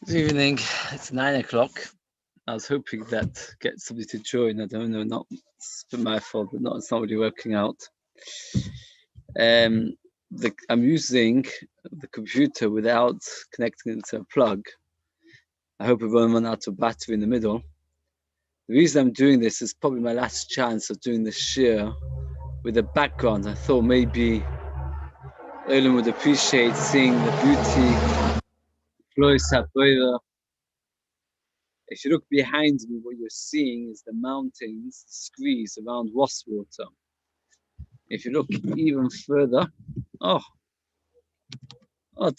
Good evening. It's 9 o'clock. I was hoping that get somebody to join. I don't know. It's been my fault, but it's not really working out. I'm using the computer without connecting it to a plug. I hope it won't run out of battery in the middle. The reason I'm doing this is probably my last chance of doing the shiur with the background. I thought maybe Erlen would appreciate seeing the beauty. If you look behind me, what you're seeing is the mountains, the screes around Water. If you look even further, oh,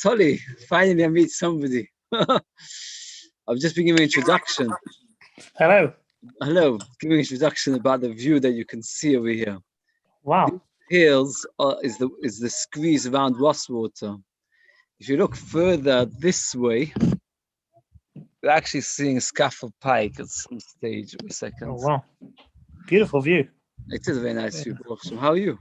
Tolly, finally I meet somebody. I've just been giving an introduction. Hello, giving an introduction about the view that you can see over here. Wow. These hills is the screes around Water. If you look further this way, we're actually seeing Scaffold Pike at some stage. Wait a second. Oh, wow. Beautiful view. It is a very nice view. How are you?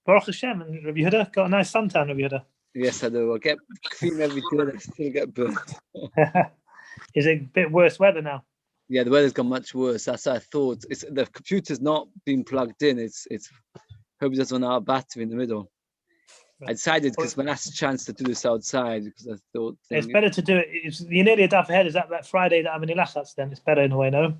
Baruch Hashem. And Rabbi Yehuda, got a nice suntan, Rabbi Yehuda. Yes, I do. I get cream every day and I still get burnt. Is it a bit worse weather now? Yeah, the weather's got much worse. That's what I thought. The computer's not being plugged in. It's hope it doesn't run out of battery in the middle. I decided because my last chance to do this outside because I thought it's better to do it. You're nearly a daf ahead. Is that Friday that I'm in Ilachats then? It's better in a way, no?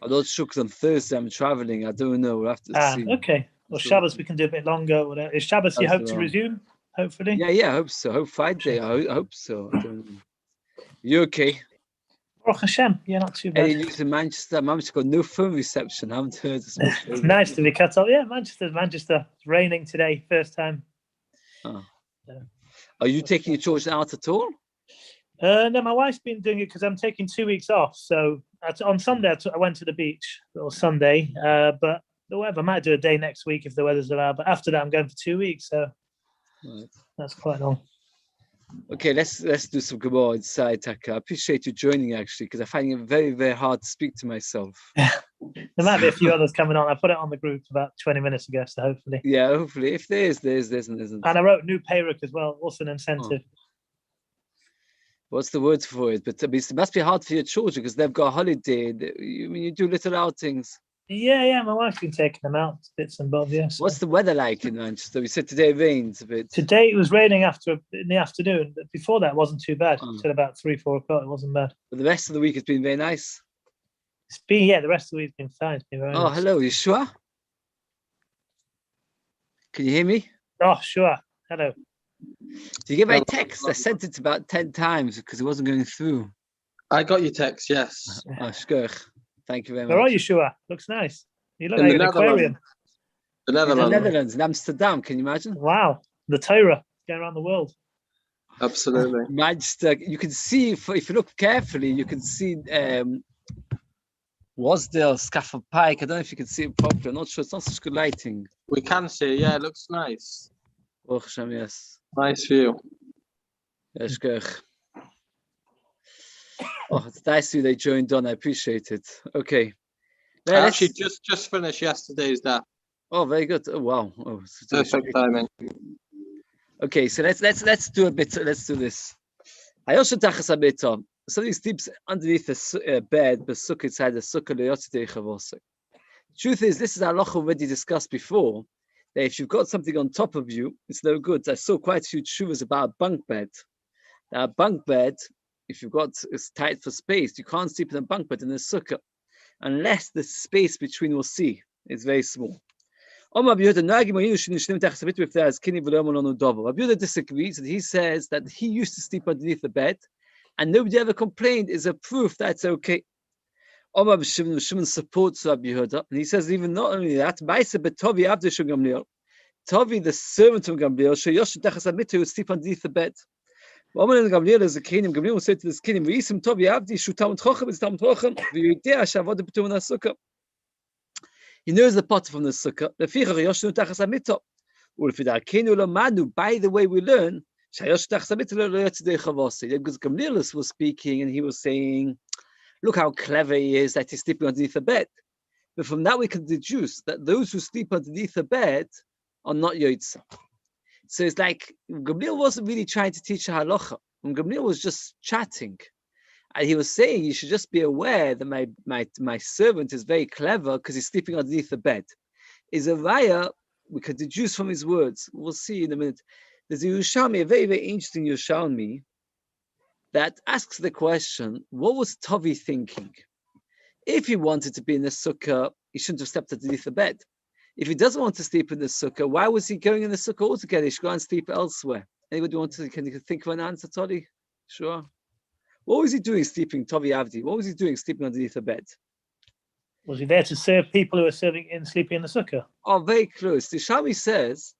I'm not sure because on Thursday I'm traveling. I don't know. We'll have to see. Okay. Well, Shabbos we can do a bit longer. Whatever. Is Shabbos you hope to resume? Hopefully. Yeah, I hope so. I hope Friday. I hope so. I don't know. You okay? Baruch Hashem. Yeah, not too bad. Any news in Manchester? Manchester got no phone reception. I haven't heard as much. It's nice to be cut off. Yeah, Manchester. It's raining today. First time. Oh. Are you taking your children out at all? No, my wife's been doing it because I'm taking 2 weeks off. So on Sunday, I went to the beach, or Sunday. But whatever, I might do a day next week if the weather's allowed. But after that, I'm going for 2 weeks. So that's quite long. Okay, let's do some Gemara inside, Taka. I appreciate you joining actually, because I find it very, very hard to speak to myself. There might be a few others coming on. I put it on the group about 20 minutes ago, so hopefully. Yeah, hopefully. If there is and isn't. And I wrote new Payrock as well, also an incentive. What's the word for it? But it must be hard for your children because they've got a holiday. You do little outings. Yeah, my wife's been taking them out, bits and bobs, yes. What's the weather like in Manchester? We said today it rains a bit. Today it was raining in the afternoon, but before that it wasn't too bad. Until about 3-4 o'clock, it wasn't bad. But the rest of the week has been very nice. The rest of the week's been fine. It's been very nice. Hello, you sure? Can you hear me? Oh, sure. Hello. Did you get my text? I sent it about 10 times because it wasn't going through. I got your text, yes. Shkoch. Thank you very much. Where are you, Shua? Looks nice. You look like an aquarium. The Netherlands. In Amsterdam, can you imagine? Wow. The Torah. Going around the world. Absolutely. Manchester, you can see, if you look carefully, you can see Wasdale, Scaffold Pike. I don't know if you can see it properly. I'm not sure. It's not such good lighting. We can see, yeah, it looks nice. Yes. Nice view. Yes, good. It's nice to you they joined on. I appreciate it. Okay. I actually just finished yesterday's daf. Oh, very good. Oh, wow. Perfect timing. Okay, so let's do a bit. Let's do this. I also tachas a bit. Somebody sleeps underneath the bed, but Succca inside the Succca. Truth is, this is our halacha already discussed before. That if you've got something on top of you, it's no good. I saw quite a few tshuvas about a bunk bed. Now, a bunk bed, if you've got it's tight for space, you can't sleep in a bunk bed in a sukkah unless the space between will see is very small. Rabbi Yehuda disagrees and he says that he used to sleep underneath the bed and nobody ever complained is a proof that it's okay. Shimon supports Rabbi Yehuda and he says even not only that, Tovi, the servant of Gamliel, would sleep underneath the bed. Gamliel is a kenim. Gamliel will say to this kenim, he knows the pot from the sukkah. By the way, we learn because Gamliel was speaking and he was saying, look how clever he is that he's sleeping underneath the bed. But from that we can deduce that those who sleep underneath the bed are not Yotza. So it's like Gamliel wasn't really trying to teach a halacha. Gamliel was just chatting. And he was saying, you should just be aware that my servant is very clever because he's sleeping underneath the bed. Is a raya, we could deduce from his words. We'll see in a minute. There's a Yerushalmi, a very, very interesting Yerushalmi, that asks the question, what was Tavi thinking? If he wanted to be in the sukkah, he shouldn't have slept underneath the bed. If he doesn't want to sleep in the sukkah, why was he going in the sukkah altogether? He should go and sleep elsewhere. Anybody can you think of an answer, Toddy? Sure. What was he doing sleeping, Tavi Avdi? What was he doing sleeping underneath the bed? Was he there to serve people who were sleeping in the sukkah? Oh, very close. The Shami says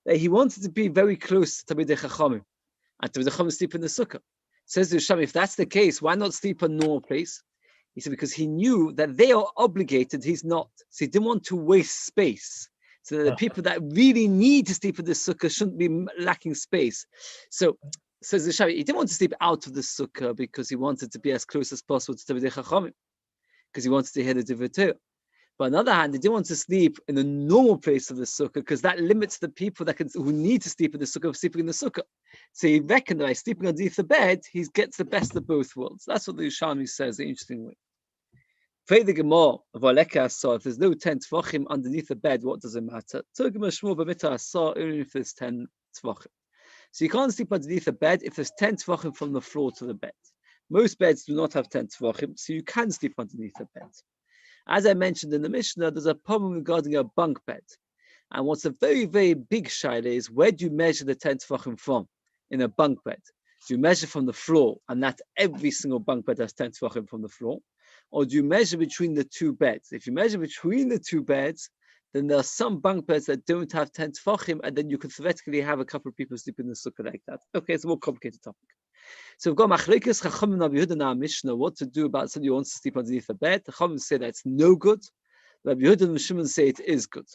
that he wanted to be very close to Talmidei Chachamim, and Talmidei Chachamim sleep in the sukkah. Says the Shami, if that's the case, why not sleep in a normal place? He said because he knew that they are obligated, he's not. So he didn't want to waste space. So that the people that really need to sleep in the sukkah shouldn't be lacking space. So says the Shami, he didn't want to sleep out of the sukkah because he wanted to be as close as possible to Talmidei Chachamim, because he wanted to hear the Divrei Torah. But on the other hand, he didn't want to sleep in a normal place of the sukkah because that limits the people who need to sleep in the sukkah of sleeping in the sukkah. So he reckoned that by sleeping underneath the bed, he gets the best of both worlds. That's what the Yerushalmi says, the interesting way. If there's no 10 tefachim underneath the bed, what does it matter? Only if there's 10 tefachim. So you can't sleep underneath the bed if there's 10 tefachim from the floor to the bed. Most beds do not have 10 tefachim, so you can sleep underneath the bed. As I mentioned in the Mishnah, there's a problem regarding a bunk bed. And what's a very, very big shaila is, where do you measure the 10 tefachim from in a bunk bed? Do you measure from the floor, and not every single bunk bed has 10 tefachim from the floor? Or do you measure between the two beds? If you measure between the two beds, then there are some bunk beds that don't have 10 tefachim, and then you could theoretically have a couple of people sleep in the sukkah like that. Okay, it's a more complicated topic. So we've got Machlekes Chachamim and Rabbi Yehuda in our Mishnah, what to do about somebody who wants to sleep underneath the bed. The Chachamim say that it's no good. Rabbi Yehuda and Shimon say it is good.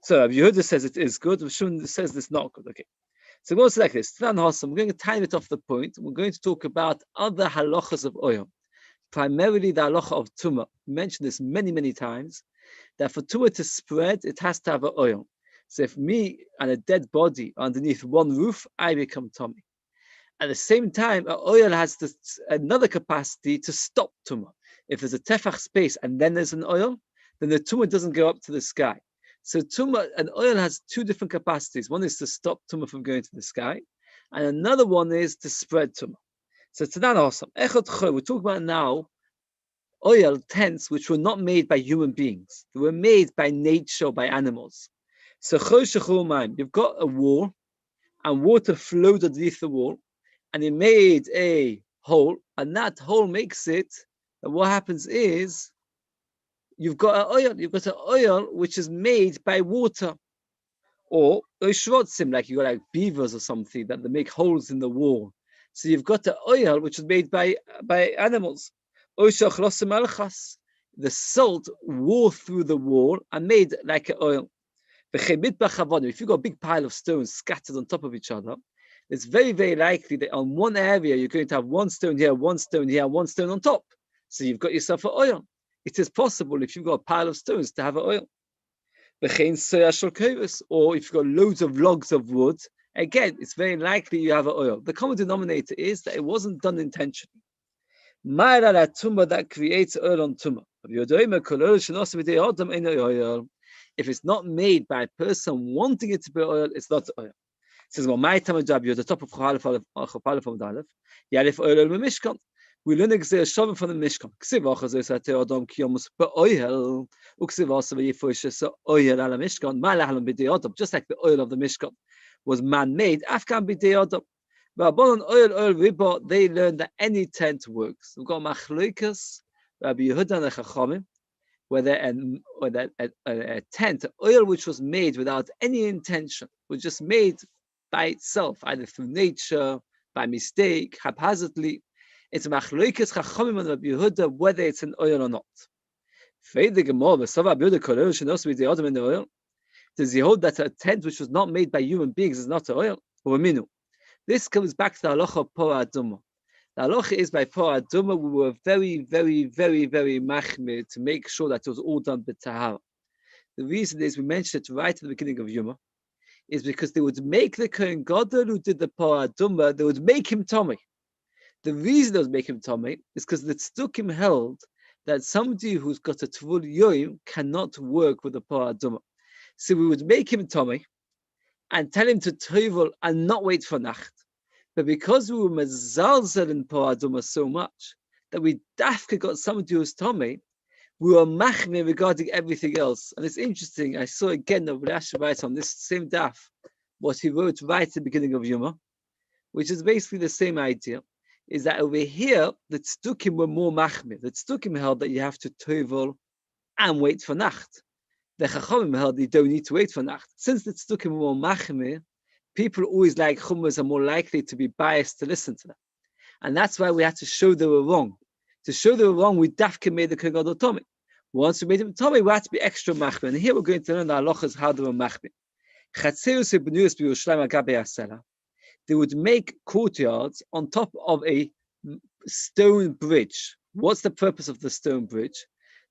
So Rabbi Yehuda says it is good. Shimon says it's not good. Okay. So we'll go like this. We're going to time it off the point. We're going to talk about other halachas of oil. Primarily the halacha of tumah. We mentioned this many, many times, that for tumah to spread, it has to have an oil. So if me and a dead body are underneath one roof, I become tummy. At the same time, an oil has another capacity to stop tumah. If there's a tefach space and then there's an oil, then the tumah doesn't go up to the sky. So tumah, an oil has two different capacities. One is to stop tumah from going to the sky, and another one is to spread tumah. So it's not awesome. We're talking about now oil tents which were not made by human beings. They were made by nature, by animals. So you've got a wall, and water flowed underneath the wall, and it made a hole, and that hole makes it, and what happens is, you've got an oil which is made by water, or shrotzim, like you got like beavers or something that they make holes in the wall. So you've got the oil which is made by animals. The salt wore through the wall and made like an oil. If you've got a big pile of stones scattered on top of each other, it's very, very likely that on one area you're going to have one stone here, one stone here, one stone on top. So you've got yourself an oil. It is possible if you've got a pile of stones to have an oil. Or if you've got loads of logs of wood, again, it's very likely you have an oil. The common denominator is that it wasn't done intentionally. That creates oil on tumah. If it's not made by a person wanting it to be oil, it's not oil. It says, well, my time job, you're at the top of Chalif Yarif oil Mishkan. We learn a shavim from the Mishkan. Just like the oil of the Mishkan was man-made, Afghan b'dei adam. Oil riba, they learned that any tent works. We've got Machlekes, Rabbi Yehuda and the Chachamim, whether a tent, oil which was made without any intention, was just made by itself, either through nature, by mistake, haphazardly. It's Machlekes Chachamim and Rabbi Yehuda whether it's an oil or not. Does he hold that a tent which was not made by human beings is not an oil? Or a minu? This comes back to the halacha of Por Aduma. The halacha is by Por Aduma, we were very, very, very, very machmir to make sure that it was all done b'tahara. The reason is, we mentioned it right at the beginning of Yoma. is because they would make the Kohen Gadol who did the Parah Adumah, they would make him Tomei. The reason they would make him Tomei is because the Tzdukim held that somebody who's got a Tvul Yoim cannot work with the Parah Adumah. So we would make him Tomei and tell him to Tovel and not wait for Nacht. But because we were Mezalzel in Parah Adumah so much that we dafka got somebody who's Tomei, we were machmir regarding everything else. And it's interesting, I saw again that Rashi writes on this same daf what he wrote right at the beginning of Yoma, which is basically the same idea, is that over here, the Tzdukim were more machmir. The Tzdukim held that you have to tovel and wait for Nacht. The Chachamim held you don't need to wait for Nacht. Since the Tzdukim were more machmir, people always like Chumras are more likely to be biased to listen to them. And that's why we had to show they were wrong. To show they were wrong, we dafka made the Kohen Gadol Tomei. Once we made him Tomei, we had to be extra machmir. And here we're going to learn the halachas how they were machmir. They would make courtyards on top of a stone bridge. What's the purpose of the stone bridge?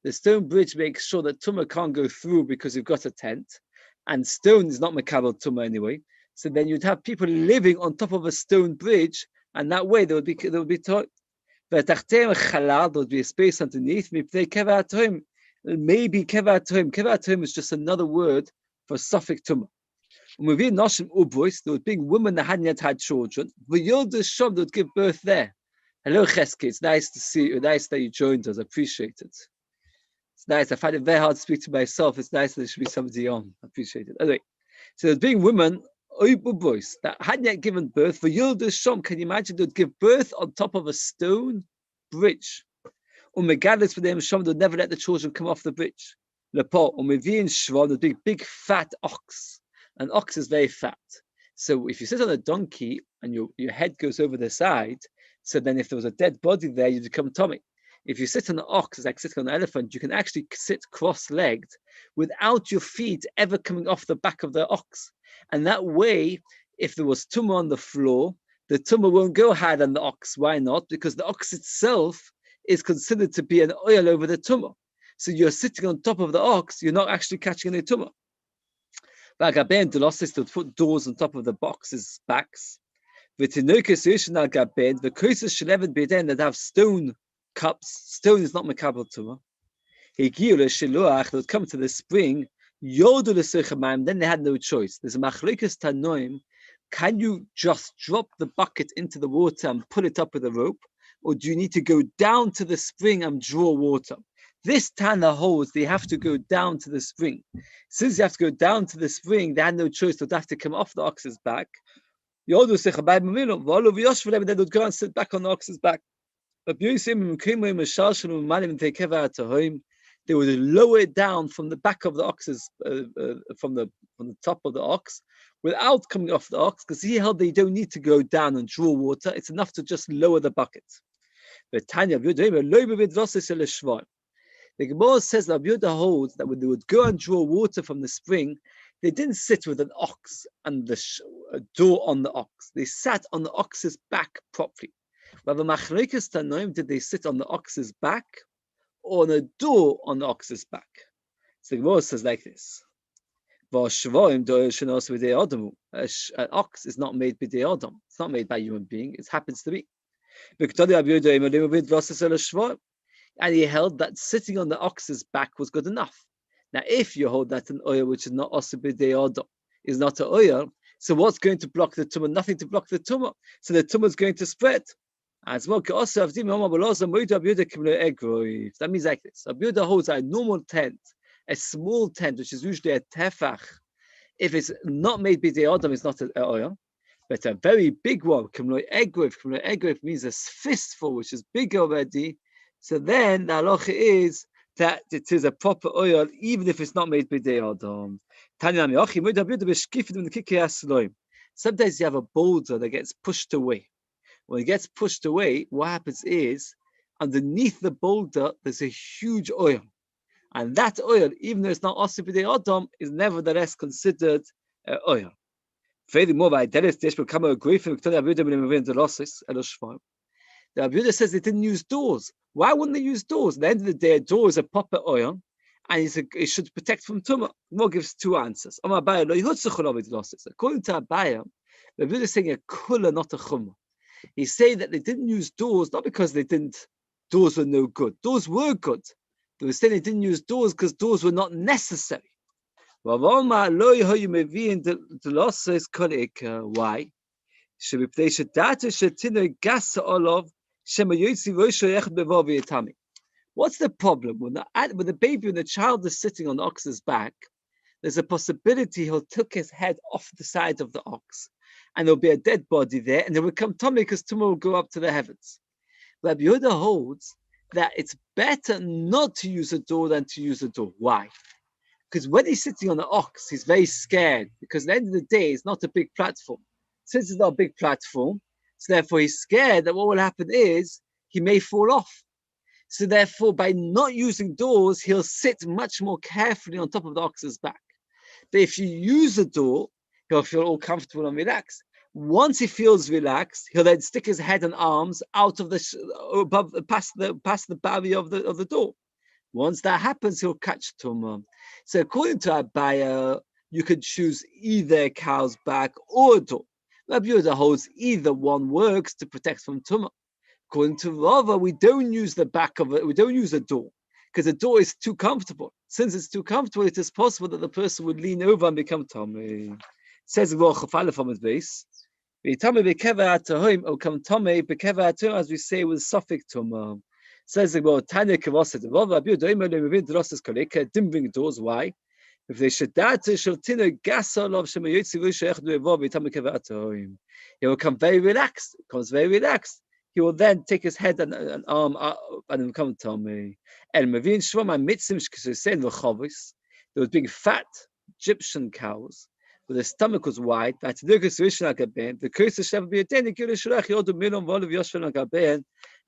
The stone bridge makes sure that Tumah can't go through because you've got a tent. And stone is not makabel Tumah anyway. So then you'd have people living on top of a stone bridge, and that way there would be taught. There would be a space underneath. Maybe Keva Atoim is just another word for suffix Tumah. There would be women that hadn't yet had children. They would give birth there. Hello, Cheske. It's nice to see you. Nice that you joined us. I appreciate it. It's nice. I find it very hard to speak to myself. It's nice that there should be somebody on. I appreciate it. Anyway, so there's being women that hadn't yet given birth. For Yilda Shom, can you imagine they would give birth on top of a stone bridge? Regardless for them, Shom would never let the children come off the bridge. The big fat ox. An ox is very fat. So if you sit on a donkey and your head goes over the side, so then if there was a dead body there, you become Tomei. If you sit on an ox, it's like sitting on an elephant, you can actually sit cross-legged without your feet ever coming off the back of the ox. And that way, if there was tumah on the floor, the tumah won't go higher than the ox. Why not? Because the ox itself is considered to be an oil over the tumah. So you're sitting on top of the ox, you're not actually catching any tumah. Vagaben Delosis to put doors on top of the boxes' backs. The curses should never be then that have stone cups. Stone is not makabel tumah. They would come to the spring. Then they had no choice. There's a machlokes tanoim. Can you just drop the bucket into the water and pull it up with a rope, or do you need to go down to the spring and draw water? This Tana holds they have to go down to the spring. Since you have to go down to the spring, they had no choice. They'd have to come off the ox's back. Then they'd go and sit back on the ox's back. They would lower it down from the back of the ox's, from the top of the ox, without coming off the ox, because he held they don't need to go down and draw water. It's enough to just lower the bucket. The Gemara says that Yehuda holds that when they would go and draw water from the spring, they didn't sit with an ox and the door on the ox. They sat on the ox's back properly. Whether machlokes tanoim, did they sit on the ox's back or on a door on the ox's back? So the Gemara says like this: an ox is not made b'dei adam. It's not made by a human being. It happens to be. And he held that sitting on the ox's back was good enough. Now, if you hold that an oil which is not also b'dei adam is not an oil, so what's going to block the tumah? Nothing to block the tumah. So the tumah is going to spread. As well, that means like this: Rabbi Yehuda holds a normal tent, a small tent, which is usually a tefach. If it's not made b'dei adam, it's not an oil. But a very big one, egrif means a fistful, which is big already. So then the halacha is that it is a proper oil, even if it's not made b'dei adam. Sometimes you have a boulder that gets pushed away. When it gets pushed away, what happens is, underneath the boulder, there's a huge oil. And that oil, even though it's not also b'dei adam, is nevertheless considered oil. Furthermore, the Rabbi says they didn't use doors. Why wouldn't they use doors? At the end of the day, a door is a proper oil, and it should protect from tumah. More gives two answers. According to Abaya, the Yehuda is saying a kula, not a chumrah. He's saying that they didn't use doors not because doors were no good. Doors were good. They were saying they didn't use doors because doors were not necessary. Why? What's the problem? When the baby and the child is sitting on the ox's back, there's a possibility he'll take his head off the side of the ox, and there'll be a dead body there, and there will come tummy because tummy will go up to the heavens. Rabbi Yehuda holds that it's better not to use a door than to use a door. Why? Because when he's sitting on the ox, he's very scared, because at the end of the day, it's not a big platform. Since it's not a big platform, so therefore he's scared that what will happen is he may fall off. So therefore, by not using doors, he'll sit much more carefully on top of the ox's back. But if you use a door, he'll feel all comfortable and relaxed. Once he feels relaxed, he'll then stick his head and arms out of past the barrier of the door. Once that happens, he'll catch tumah. So according to Abaya, you could choose either a cow's back or a door. Rabbi Yehuda holds either one works to protect from tumah. According to Rava, we don't use the back of it. We don't use a door because the door is too comfortable. Since it's too comfortable, it is possible that the person would lean over and become tummy. Says Chafala from his base. As we say with suffix tumah. Says Tanya Kavasa the Rava. Didn't bring doors. Why? If they should he will come very relaxed. Comes very relaxed. He will then take his head and arm up and come to me. There was big fat Egyptian cows, but the stomach was wide. The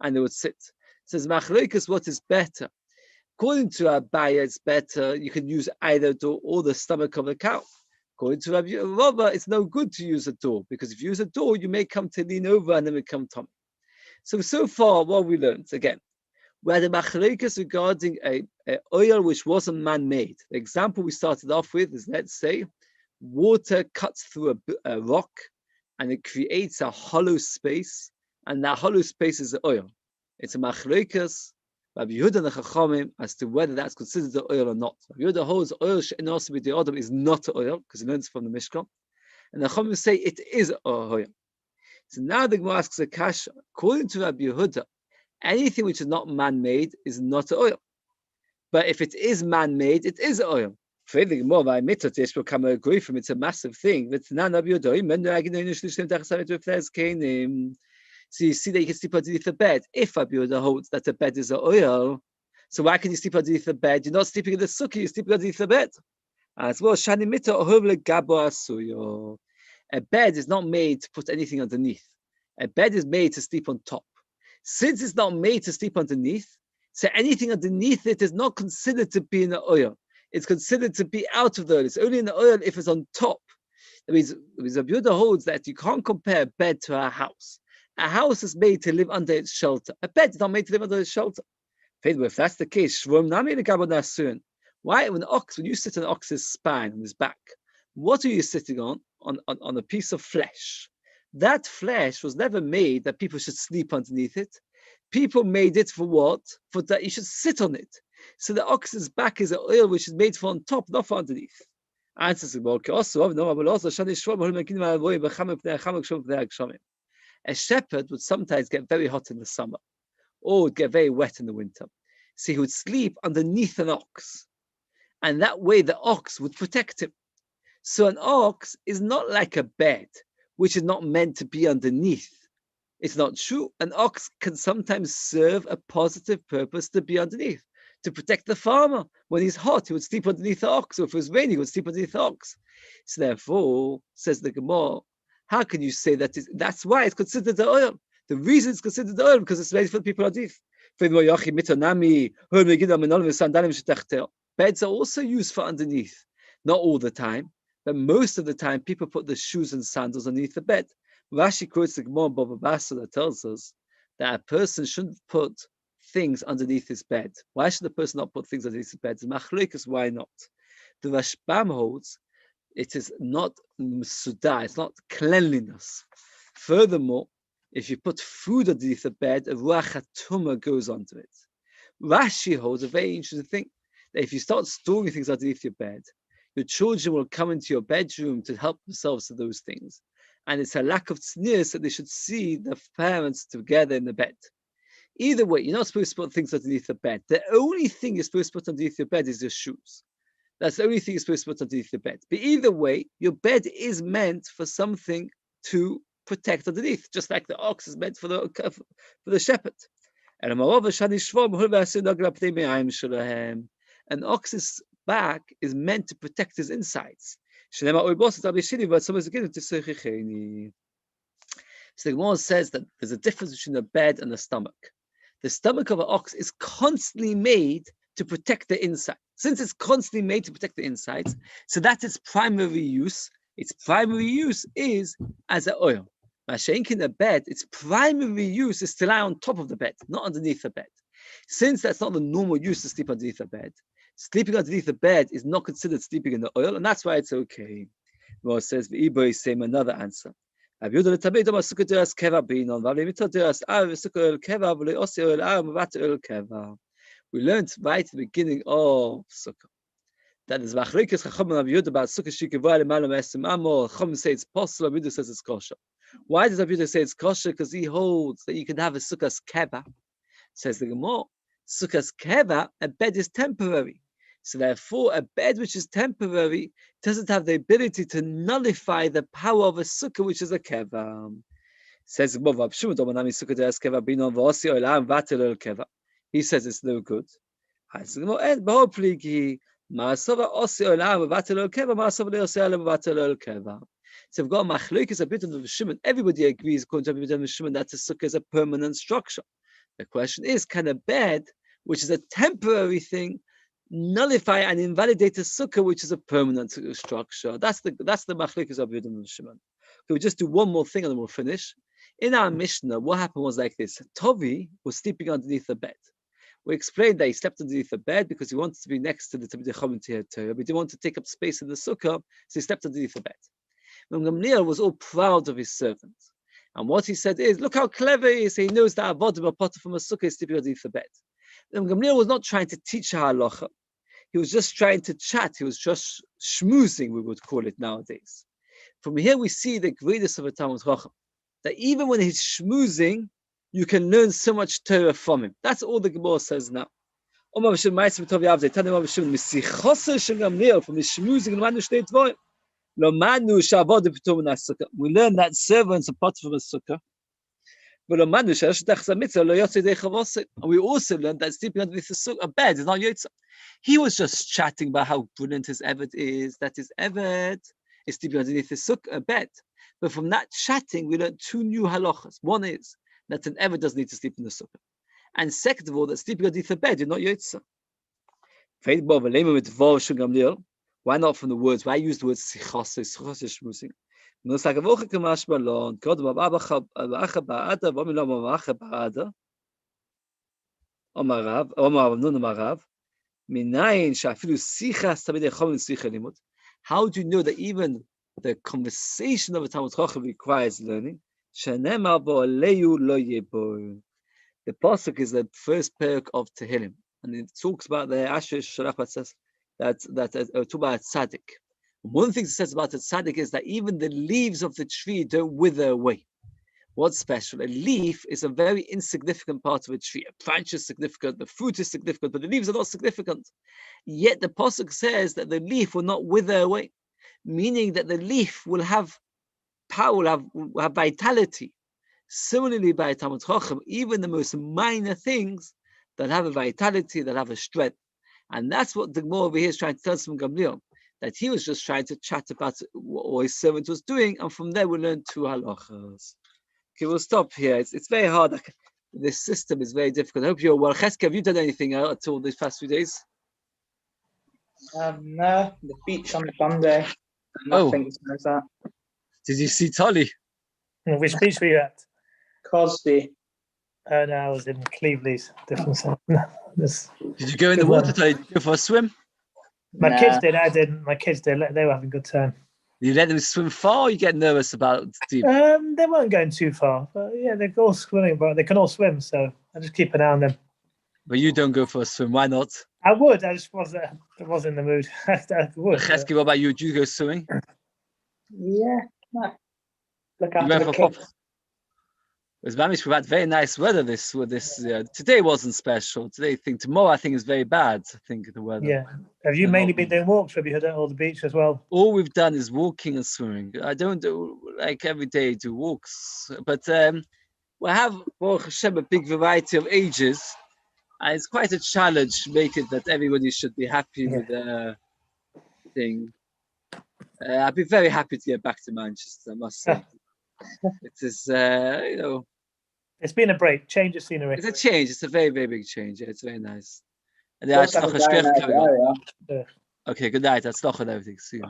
and they would sit. It says Machlokas, what is better? According to Abaya, it's better. You can use either door or the stomach of the cow. According to Rabbi, it's no good to use a door because if you use a door, you may come to lean over and then become tummy. So far, what we learned, again, we had a machlokes regarding a oil which wasn't man-made. The example we started off with is, let's say, water cuts through a rock and it creates a hollow space, and that hollow space is the oil. It's a machlokes, Rabbi Yehuda and the Chachamim, as to whether that's considered the oil or not. Rabbi Yehuda holds oil is not oil, because he learns from the Mishkan, and the Chachamim say it is oil. So now the Gemara asks a kasha. According to Rabbi Yehuda, anything which is not man-made is not oil. But if it is man-made, it is oil. So you see that you can sleep underneath the bed. If Rabbi Yehuda holds that the bed is oil, so why can you sleep underneath the bed? You're not sleeping in the sukkah, you're sleeping underneath the bed. As well, a bed is not made to put anything underneath. A bed is made to sleep on top. Since it's not made to sleep underneath, so anything underneath it is not considered to be in the oil. It's considered to be out of the oil. It's only in the oil if it's on top. That means Rabbi Yehuda holds that you can't compare a bed to a house. A house is made to live under its shelter. A bed is not made to live under its shelter. If that's the case, why when you sit on an ox's spine, on his back, what are you sitting on a piece of flesh? That flesh was never made that people should sleep underneath it. People made it for what? For that you should sit on it. So the ox's back is an oil which is made for on top, not for underneath. Answers a shepherd would sometimes get very hot in the summer, or would get very wet in the winter. So he would sleep underneath an ox, and that way the ox would protect him. So an ox is not like a bed, which is not meant to be underneath. It's not true. An ox can sometimes serve a positive purpose to be underneath, to protect the farmer. When he's hot, he would sleep underneath the ox, or if it was raining, he would sleep underneath the ox. So therefore, says the Gemara, how can you say that? That's why it's considered the oil. The reason it's considered the oil because it's made for the people underneath. Beds are also used for underneath. Not all the time, but most of the time, people put the shoes and sandals underneath the bed. Rashi quotes the Gemara Baba Basra that tells us that a person shouldn't put things underneath his bed. Why should the person not put things underneath his bed? The machlokes, why not? The Rashbam holds it is not suda, it's not cleanliness. Furthermore, if you put food underneath the bed, a ruach hatumah goes onto it. Rashi holds a very interesting thing, that if you start storing things underneath your bed, your children will come into your bedroom to help themselves to those things. And it's a lack of tznius that they should see the parents together in the bed. Either way, you're not supposed to put things underneath the bed. The only thing you're supposed to put underneath your bed is your shoes. That's the only thing you're supposed to put underneath the bed. But either way, your bed is meant for something to protect underneath, just like the ox is meant for the shepherd. An ox's back is meant to protect his insides. So the Gemara says that there's a difference between the bed and the stomach. The stomach of an ox is constantly made to protect the inside. Since it's constantly made to protect the insides, so that's its primary use. Its primary use is as an oil. In the bed, its primary use is to lie on top of the bed, not underneath the bed. Since that's not the normal use to sleep underneath the bed, sleeping underneath the bed is not considered sleeping in the oil, and that's why it's okay. Well, it says the same another answer. We learned right at the beginning of Sukkah that is machlokes Chacham and Rabbi Yehuda about Sukkah shikavah lemala me'esim amor. Chacham say it's possible. Rabbi Yehuda says it's kosher. Why does Rabbi Yehuda say it's kosher? Because he holds that you can have a Sukkah's keva. Says the Gemara, Sukkah's keva, a bed is temporary. So therefore, a bed which is temporary doesn't have the ability to nullify the power of a Sukkah, which is a keva. Says he says it's no good. So we've got machlokes a bit of the Shimon. Everybody agrees according to the Shimon that a Sukkah is a permanent structure. The question is, can a bed, which is a temporary thing, nullify and invalidate a Sukkah, which is a permanent structure? That's the machlokes of Yehuda and Shimon. Okay, we'll just do one more thing and then we'll finish. In our Mishnah, what happened was like this. Tovi was sleeping underneath the bed. We explained that he slept underneath the bed because he wanted to be next to the Talmidei Chacham Torah, but he didn't want to take up space in the Sukkah, so he slept underneath the bed. And Gamliel was all proud of his servant. And what he said is, look how clever he is. He knows that Avodah Potter from a Sukkah is sleeping underneath the bed. And Gamliel was not trying to teach a halacha. He was just trying to chat. He was just schmoozing, we would call it nowadays. From here we see the greatness of a Talmid Chacham, that even when he's schmoozing, you can learn so much Torah from him. That's all the Gemara says now. From the schmoozing, we learn that servants are part from a Sukkah. And we also learned that sleeping underneath a bed is not Yotza. He was just chatting about how brilliant his Evet is, that his Evet is sleeping underneath a bed. But from that chatting, we learned two new halachas. One is that an Evet doesn't need to sleep in the Sukkah. And second of all, that sleeping underneath a bed, you're not Yotza. Why not from the words? Why use the word sichos? Sichos is shmusing. How do you know that even the conversation of a Talmid Chacham requires learning? The pasuk is the first perk of Tehillim, and it talks about the Asher Shalach says that talk about tzaddik. One of the things it says about the tzaddik is that even the leaves of the tree don't wither away. What's special? A leaf is a very insignificant part of a tree. A branch is significant, the fruit is significant, but the leaves are not significant. Yet the pasuk says that the leaf will not wither away, meaning that the leaf will have power, will have vitality. Similarly, by Talmid Chacham, even the most minor things that have a vitality, that have a strength. And that's what the Gemara over here is trying to tell us from Gamliel, that he was just trying to chat about what his servant was doing, and from there we learn two halachas. Okay, we'll stop here. It's very hard. This system is very difficult. I hope you're well. Cheska, have you done anything at all these past few days? No, the beach on Sunday. Nothing besides that. Did you see Tolly? Which beach were you at? Cosby. No, I was in Cleveland's different side. Did you go in the water today? Did you go for a swim? My kids did. I didn't. My kids did. They were having a good time. You let them swim far, or you get nervous about deep? They weren't going too far, but yeah, they're all swimming, but they can all swim, so I just keep an eye on them. But you don't go for a swim. Why not? I would. I just wasn't in the mood. I would. Chesky, what about you? Do you go swimming? Yeah. No. Look after the kids. We've had very nice weather today wasn't special. Tomorrow I think is very bad. I think the weather. Yeah. Have you mainly been doing walks? Have you had it all the beach as well? All we've done is walking and swimming. I don't do like every day do walks, but we have Baruch Hashem a big variety of ages, and it's quite a challenge to make it that everybody should be happy with the thing. I'd be very happy to get back to Manchester, I must say. It is, it's been a break, change of scenery. It's a change. It's a very, very big change. Yeah, it's very nice. And Okay, good night. Okay, good night. That's and everything. See you.